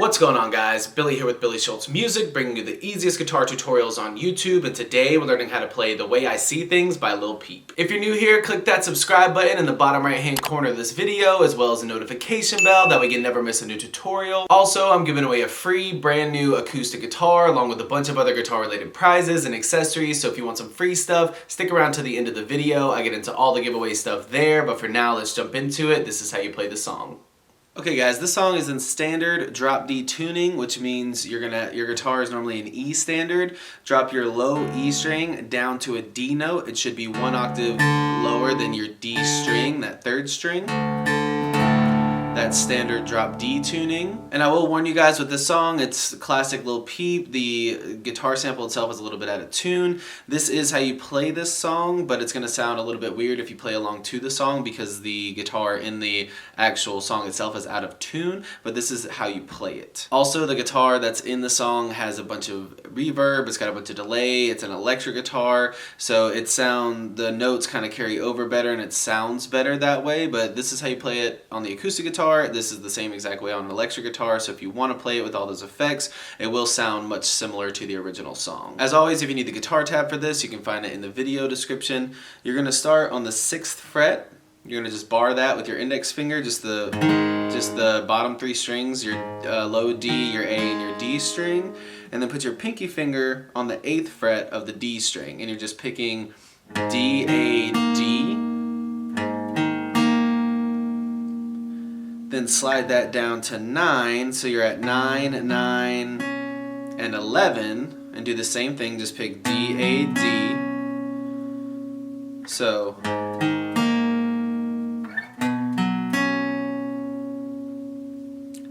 What's going on, guys? Billy here with Billy Schultz Music, bringing you the easiest guitar tutorials on YouTube, and today we're learning how to play The Way I See Things by Lil Peep. If you're new here, click that subscribe button in the bottom right hand corner of this video, as well as the notification bell, that way you can never miss a new tutorial. Also, I'm giving away a free brand new acoustic guitar along with a bunch of other guitar related prizes and accessories, so if you want some free stuff, stick around to the end of the video. I get into all the giveaway stuff there, but for now, let's jump into it. This is how you play the song. Okay guys, this song is in standard drop D tuning, which means your guitar is normally an E standard. Drop your low E string down to a D note. It should be one octave lower than your D string, that third string. That's standard drop D tuning. And I will warn you guys with this song, it's classic Lil Peep. The guitar sample itself is a little bit out of tune. This is how you play this song, but it's gonna sound a little bit weird if you play along to the song because the guitar in the actual song itself is out of tune, but this is how you play it. Also, the guitar that's in the song has a bunch of reverb, it's got a bunch of delay, it's an electric guitar, so the notes kind of carry over better and it sounds better that way, but this is how you play it on the acoustic guitar. This is the same exact way on an electric guitar, so if you want to play it with all those effects, it will sound much similar to the original song. As always, if you need the guitar tab for this, you can find it in the video description. You're going to start on the 6th fret. You're going to just bar that with your index finger, just the bottom 3 strings, your low D, your A, and your D string, and then put your pinky finger on the 8th fret of the D string, and you're just picking D, A, D. Then slide that down to 9, so you're at 9, 9, and 11, and do the same thing, just pick D, A, D. So, then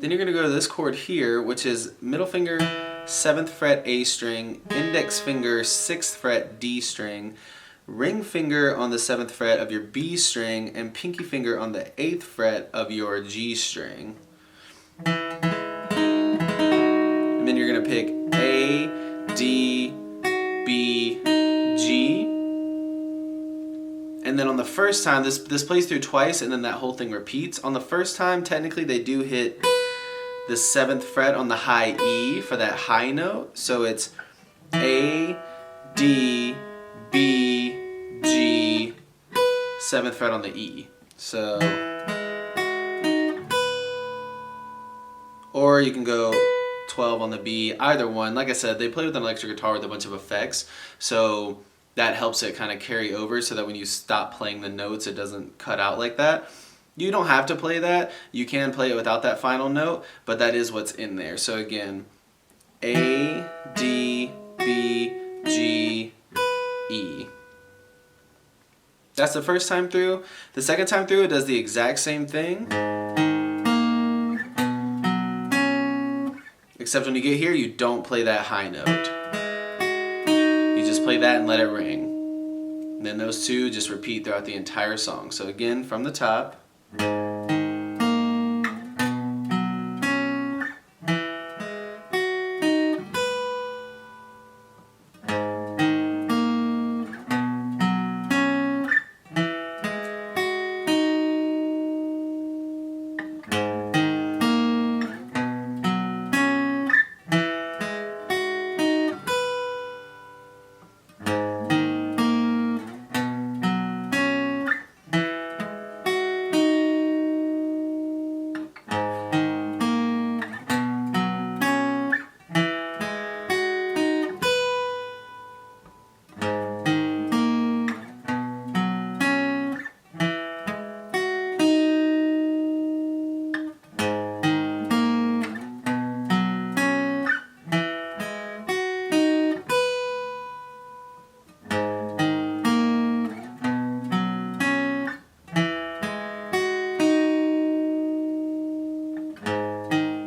you're going to go to this chord here, which is middle finger, 7th fret A string, index finger, 6th fret D string, ring finger on the 7th fret of your B string, and pinky finger on the 8th fret of your G string. And then you're going to pick A, D, B, G. And then on the first time, this plays through twice and then that whole thing repeats. On the first time, technically they do hit the 7th fret on the high E for that high note. So it's A, D, B, G, 7th fret on the E. So, or you can go 12 on the B, either one. Like I said, they play with an electric guitar with a bunch of effects, so that helps it kind of carry over so that when you stop playing the notes, it doesn't cut out like that. You don't have to play that. You can play it without that final note, but that is what's in there. So again, A, D, B, G, E. That's the first time through. The second time through, it does the exact same thing. Except when you get here, you don't play that high note. You just play that and let it ring. And then those two just repeat throughout the entire song. So again, from the top.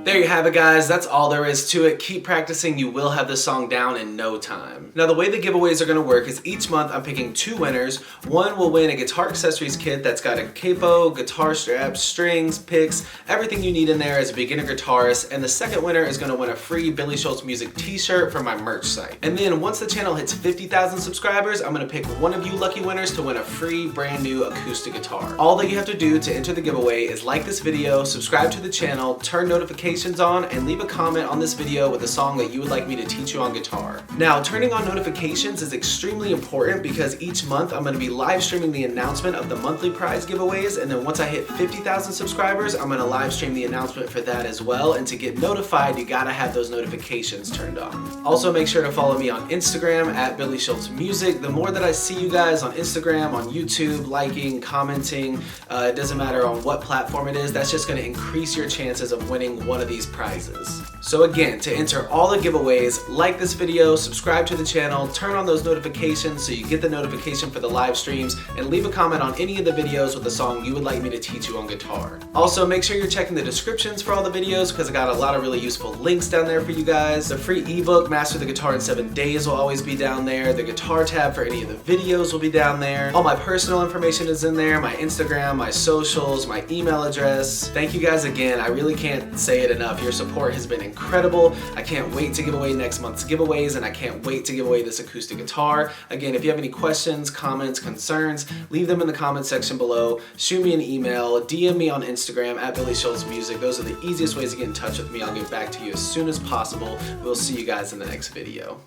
There you have it, guys. That's all there is to it. Keep practicing. You will have this song down in no time. Now, the way the giveaways are going to work is each month I'm picking 2 winners. One will win a guitar accessories kit that's got a capo, guitar straps, strings, picks, everything you need in there as a beginner guitarist. And the second winner is going to win a free Billy Schultz Music t-shirt from my merch site. And then once the channel hits 50,000 subscribers, I'm going to pick one of you lucky winners to win a free brand new acoustic guitar. All that you have to do to enter the giveaway is like this video, subscribe to the channel, turn notifications notifications on and leave a comment on this video with a song that you would like me to teach you on guitar. Now, turning on notifications is extremely important because each month I'm going to be live streaming the announcement of the monthly prize giveaways, and then once I hit 50,000 subscribers, I'm going to live stream the announcement for that as well. And to get notified, you gotta have those notifications turned on. Also, make sure to follow me on Instagram at billyshultzmusic. The more that I see you guys on Instagram, on YouTube, liking, commenting, it doesn't matter on what platform it is, that's just going to increase your chances of winning one of these prizes. So again, to enter all the giveaways, like this video, subscribe to the channel, turn on those notifications so you get the notification for the live streams, and leave a comment on any of the videos with a song you would like me to teach you on guitar. Also, make sure you're checking the descriptions for all the videos because I got a lot of really useful links down there for you guys. The free ebook, Master the Guitar in 7 Days, will always be down there. The guitar tab for any of the videos will be down there. All my personal information is in there, my Instagram, my socials, my email address. Thank you guys again. I really can't say it enough. Your support has been incredible. I can't wait to give away next month's giveaways, and I can't wait to give away this acoustic guitar. Again, if you have any questions, comments, concerns, leave them in the comment section below. Shoot me an email, DM me on Instagram at billyshultzmusic. Those are the easiest ways to get in touch with me. I'll get back to you as soon as possible. We'll see you guys in the next video.